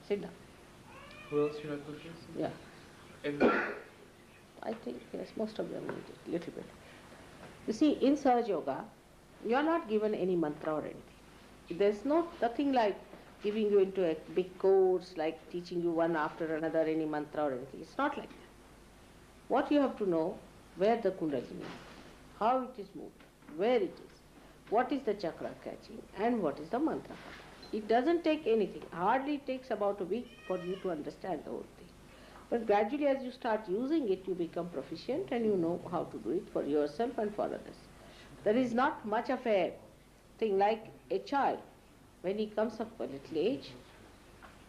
Sit down. Who else should I put this? Yeah. Everyone. I think, yes, most of them need it, little bit. You see, in Sahaj Yoga, you are not given any mantra or anything. There's nothing like giving you into a big course, like teaching you one after another any mantra or anything. It's not like that. What you have to know, where the kundalini is, how it is moved, where it is, what is the chakra catching, and what is the mantra. It doesn't take anything. Hardly takes about a week for you to understand the whole thing. But gradually as you start using it, you become proficient and you know how to do it for yourself and for others. There is not much of a thing like a child. When he comes up a little age,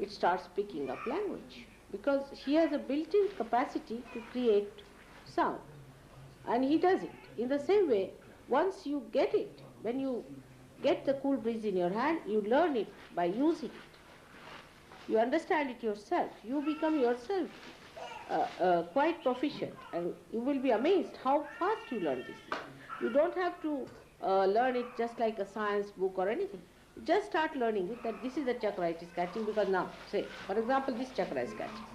it starts picking up language because he has a built-in capacity to create sound. And he does it. In the same way, once you get it, when you get the cool breeze in your hand, you learn it by using it. You understand it yourself. You become yourself quite proficient, and you will be amazed how fast you learn this. You don't have to learn it just like a science book or anything. You just start learning it, that this is the chakra it is catching, because now, say, for example, this chakra is catching.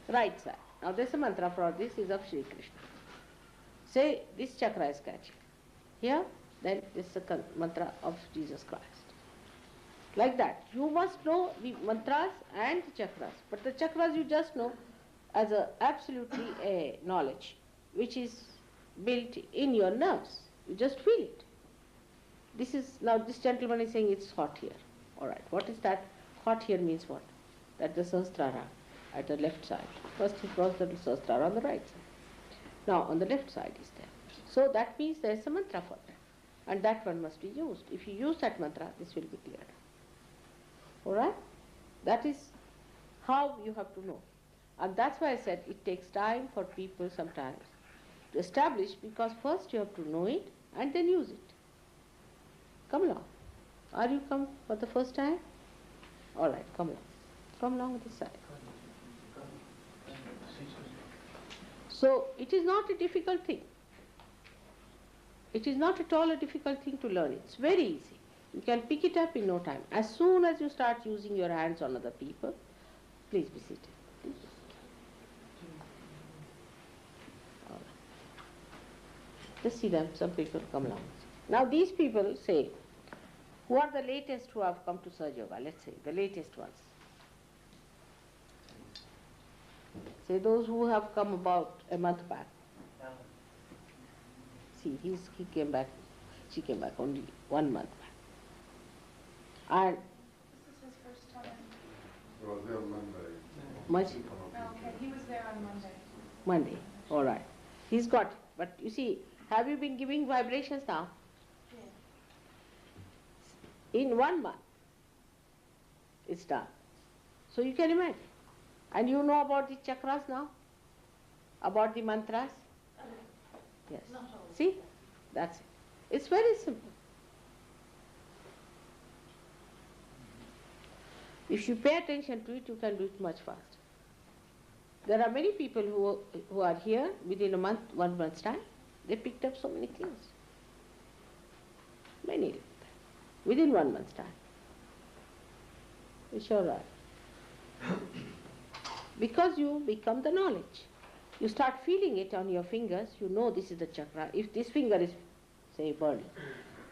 Right side. Now there's a mantra for this is of Sri Krishna. Say, this chakra is catching. Here, then this is the mantra of Jesus Christ. Like that. You must know the mantras and the chakras. But the chakras you just know as absolutely a knowledge which is built in your nerves. You just feel it. Now this gentleman is saying it's hot here. Alright, what is that? Hot here means what? That the Sahasrara at the left side. First he crossed the Sahasrara on the right side. Now on the left side is there. So that means there is a mantra for that. And that one must be used. If you use that mantra, this will be cleared. Alright? That is how you have to know. And that's why I said it takes time for people sometimes to establish, because first you have to know it and then use it. Come along. Are you come for the first time? Alright, come along. Come along with this side. So it is not a difficult thing. It is not at all a difficult thing to learn. It's very easy. You can pick it up in no time. As soon as you start using your hands on other people, please be seated. Please be seated. All right. Just see them, some people come along. Now these people say, who are the latest who have come to Sahaj Yoga? Let's say, the latest ones. Say those who have come about a month back. See, he came back, she came back only 1 month back. And this is his first time. He was there on Monday. Okay, he was there on Monday. Monday, all right. He's got it. But you see, have you been giving vibrations now? Yeah. In 1 month, it's done. So you can imagine. And you know about the chakras now? About the mantras? Yes. See? That's it. It's very simple. If you pay attention to it, you can do it much faster. There are many people who are here within a month, 1 month's time. They picked up so many things. Many. Within 1 month's time. It's all right. Because you become the knowledge. You start feeling it on your fingers, you know this is the chakra. If this finger is, say, burning,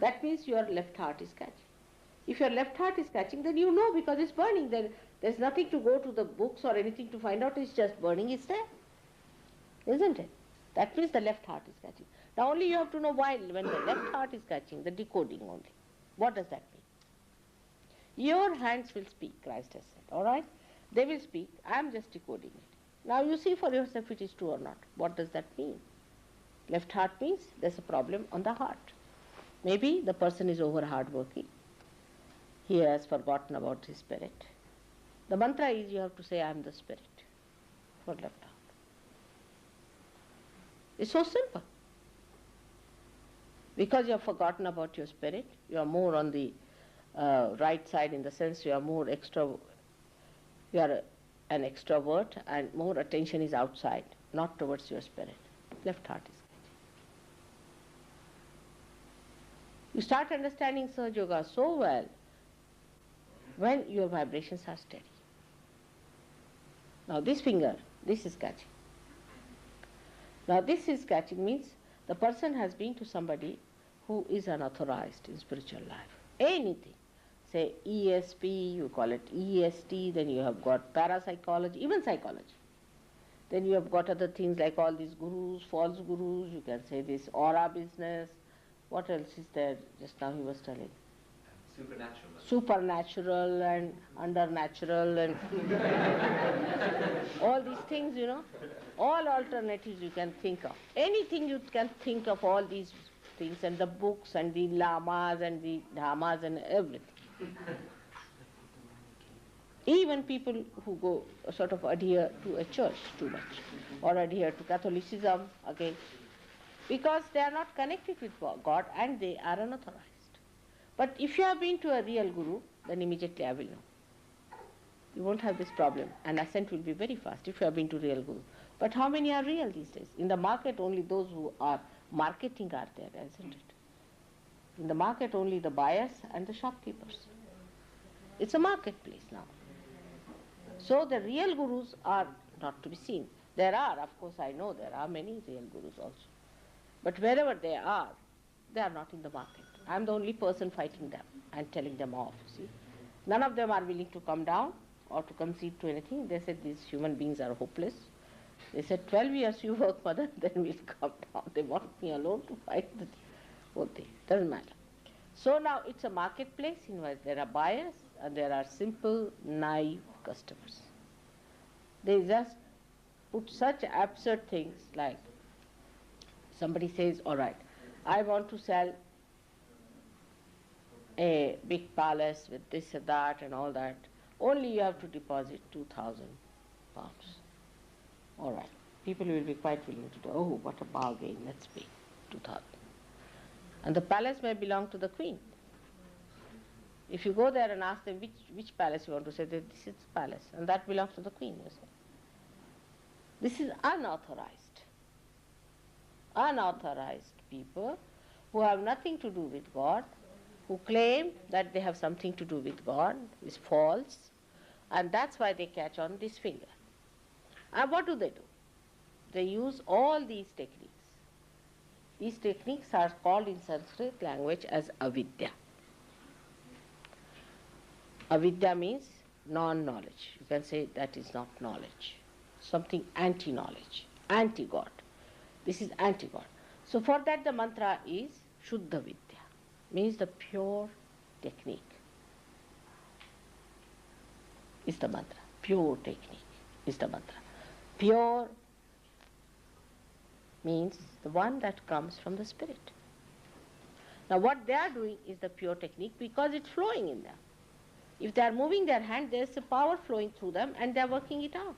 that means your left heart is catching. If your left heart is catching, then you know because it's burning. Then there's nothing to go to the books or anything to find out, it's just burning, it's there. Isn't it? That means the left heart is catching. Now only you have to know why, when the left heart is catching, the decoding only. What does that mean? Your hands will speak, Christ has said, alright? They will speak, I am just decoding it. Now you see for yourself it is true or not. What does that mean? Left heart means there's a problem on the heart. Maybe the person is over hardworking. He has forgotten about his spirit. The mantra is you have to say, I am the spirit for left heart. It's so simple. Because you have forgotten about your spirit, you are more on the right side, in the sense you are more you are an extrovert and more attention is outside, not towards your spirit. Left heart is catching. You start understanding Sahaj Yoga so well when your vibrations are steady. Now this finger, this is catching. Now this is catching means the person has been to somebody who is unauthorized in spiritual life. Anything. Say ESP, you call it EST, then you have got parapsychology, even psychology. Then you have got other things like all these gurus, false gurus, you can say this aura business. What else is there? Just now he was telling. Supernatural and undernatural and all these things, all alternatives you can think of. Anything you can think of, all these things, and the books and the lamas and the dhammas and everything. Even people who go sort of adhere to a church too much, or adhere to Catholicism again, because they are not connected with God and they are unauthorized. But if you have been to a real guru, then immediately I will know. You won't have this problem, and ascent will be very fast if you have been to real guru. But how many are real these days? In the market, only those who are marketing are there, isn't it? In the market, only the buyers and the shopkeepers. It's a marketplace now. So the real gurus are not to be seen. There are, of course, I know there are many real gurus also. But wherever they are not in the market. I'm the only person fighting them and telling them off, see. None of them are willing to come down or to concede to anything. They said these human beings are hopeless. They said 12 years you work for them, then we'll come down. They want me alone to fight the whole thing. Doesn't matter. So now it's a marketplace in which there are buyers and there are simple, naive customers. They just put such absurd things like somebody says, all right, I want to sell a big palace with this and that and all that. Only you have to deposit 2,000 pounds. All right. People will be quite willing to do, oh, what a bargain, let's pay 2,000. And the palace may belong to the queen. If you go there and ask them which palace you want to say, this is the palace, and that belongs to the queen, you say. This is unauthorized. Unauthorized people who have nothing to do with God, who claim that they have something to do with God, is false, and that's why they catch on this finger. And what do? They use all these techniques. These techniques are called in Sanskrit language as avidya. Avidya means non-knowledge. You can say that is not knowledge. Something anti-knowledge, anti-God. This is anti-God. So for that the mantra is Shuddha Vidya, means the pure technique. Is the mantra. Pure technique is the mantra. Pure means the one that comes from the spirit. Now what they are doing is the pure technique because it's flowing in them. If they are moving their hand, there's a power flowing through them and they are working it out.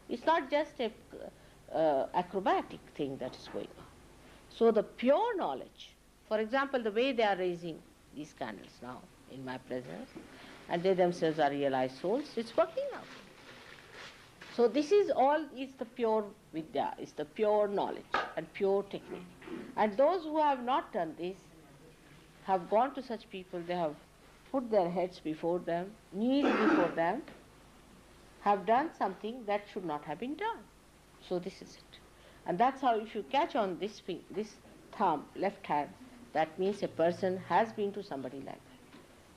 It's not just a acrobatic thing that is going on. So the pure knowledge, for example, the way they are raising these candles now in my presence, and they themselves are realized souls, it's working out. So this is all is the pure vidya, is the pure knowledge and pure technique. And those who have not done this have gone to such people, they have put their heads before them, kneeled before them, have done something that should not have been done. So this is it. And that's how if you catch on this thumb, left hand, that means a person has been to somebody like that.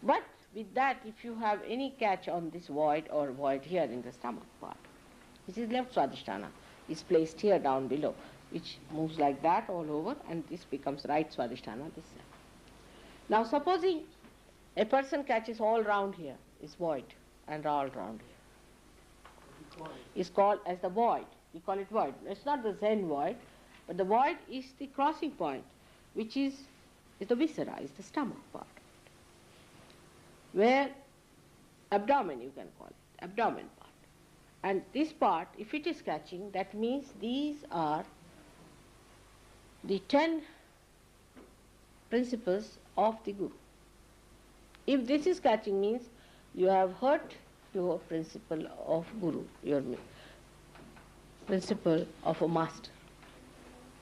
But with that, if you have any catch on this void or void here in the stomach part, which is left swadhisthana, is placed here down below, which moves like that all over, and this becomes right swadhisthana, this side. Now supposing a person catches all round here, is void, and all round here. Is called as the void. We call it void. It's not the Zen void, but the void is the crossing point, which is the viscera, is the stomach part. Where abdomen, you can call it, abdomen part. And this part, if it is catching, that means these are the 10 principles of the Guru. If this is catching, means you have hurt your principle of Guru, your principle of a master.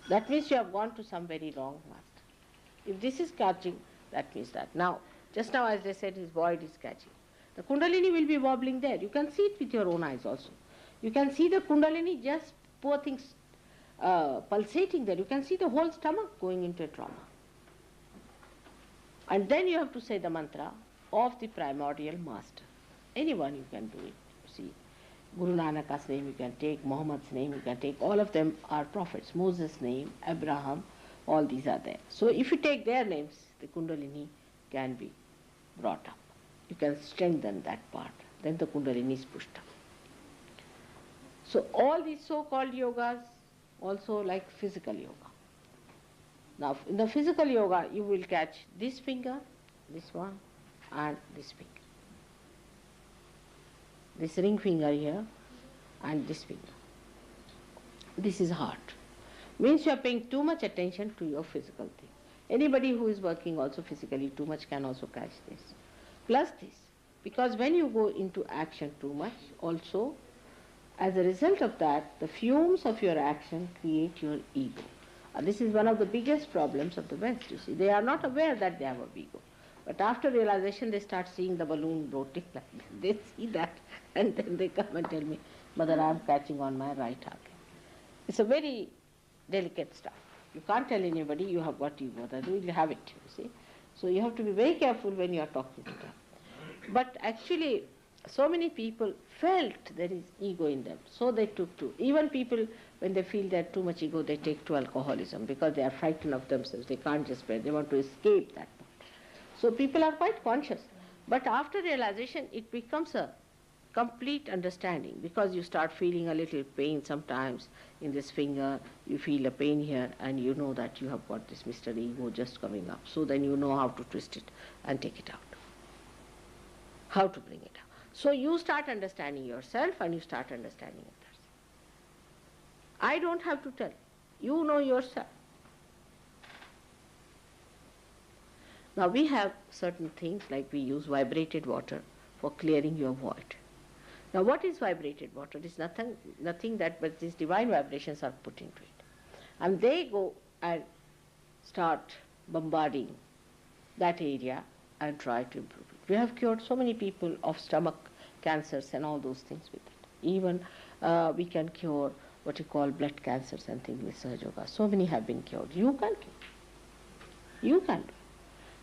That means you have gone to some very wrong master. If this is catching, that means that. Now, just now as I said, his void is catching. The Kundalini will be wobbling there. You can see it with your own eyes also. You can see the kundalini, just poor things pulsating there. You can see the whole stomach going into a trauma. And then you have to say the mantra of the primordial master. Anyone you can do it. See, Guru Nanak's name you can take, Muhammad's name you can take, all of them are prophets. Moses' name, Abraham, all these are there. So if you take their names, the kundalini can be brought up. You can strengthen that part. Then the kundalini is pushed up. So all these so-called yogas, also like physical yoga. Now in the physical yoga, you will catch this finger, this one, and this finger. This ring finger here, and this finger. This is heart. Means you are paying too much attention to your physical thing. Anybody who is working also physically too much can also catch this. Plus this. Because when you go into action too much, also, as a result of that, the fumes of your action create your ego. This is one of the biggest problems of the West, you see. They are not aware that they have a ego. But after realization, they start seeing the balloon floating like this. They see that, and then they come and tell me, Mother, I am catching on my right arm. It's a very delicate stuff. You can't tell anybody you have got ego. That you will have it, you see. So you have to be very careful when you are talking to them. But actually, so many people felt there is ego in them, so they took to. Even people, when they feel they have too much ego, they take to alcoholism because they are frightened of themselves. They can't just bear. They want to escape that. So people are quite conscious. But after realization, it becomes a complete understanding, because you start feeling a little pain sometimes in this finger, you feel a pain here, and you know that you have got this Mr. Ego just coming up. So then you know how to twist it and take it out, how to bring it out. So you start understanding yourself and you start understanding others. I don't have to tell. You know yourself. Now we have certain things, like we use vibrated water for clearing your void. Now what is vibrated water? It is nothing that but these divine vibrations are put into it. And they go and start bombarding that area and try to improve it. We have cured so many people of stomach cancers and all those things with it. Even we can cure what you call blood cancers and things with Sahaj Yoga. So many have been cured. You can cure. You can do it.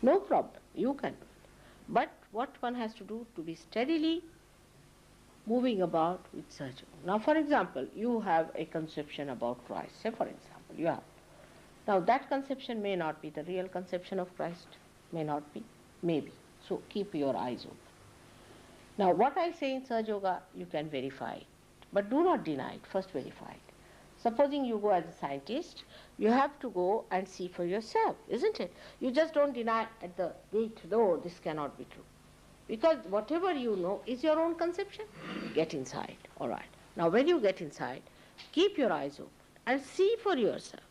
No problem. You can do it. But what one has to do to be steadily moving about with Sahaj Yoga. Now for example, you have a conception about Christ. Say for example, you have. Now that conception may not be the real conception of Christ. May not be. Maybe. So keep your eyes open. Now what I say in Sahaj Yoga, you can verify it. But do not deny it. First verify it. Supposing you go as a scientist, you have to go and see for yourself, isn't it? You just don't deny at the gate, no, this cannot be true. Because whatever you know is your own conception. Get inside, all right. Now when you get inside, keep your eyes open and see for yourself.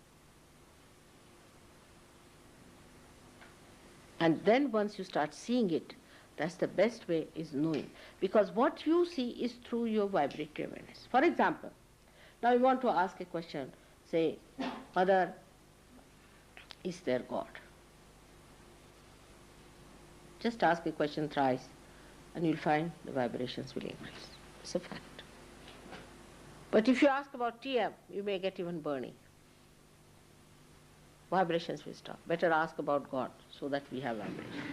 And then once you start seeing it, that's the best way, is knowing. Because what you see is through your vibratory awareness. For example, now you want to ask a question, say, Mother, is there God? Just ask a question thrice and you'll find the vibrations will increase. It's a fact. But if you ask about TM, you may get even burning. Vibrations will stop. Better ask about God so that we have vibration.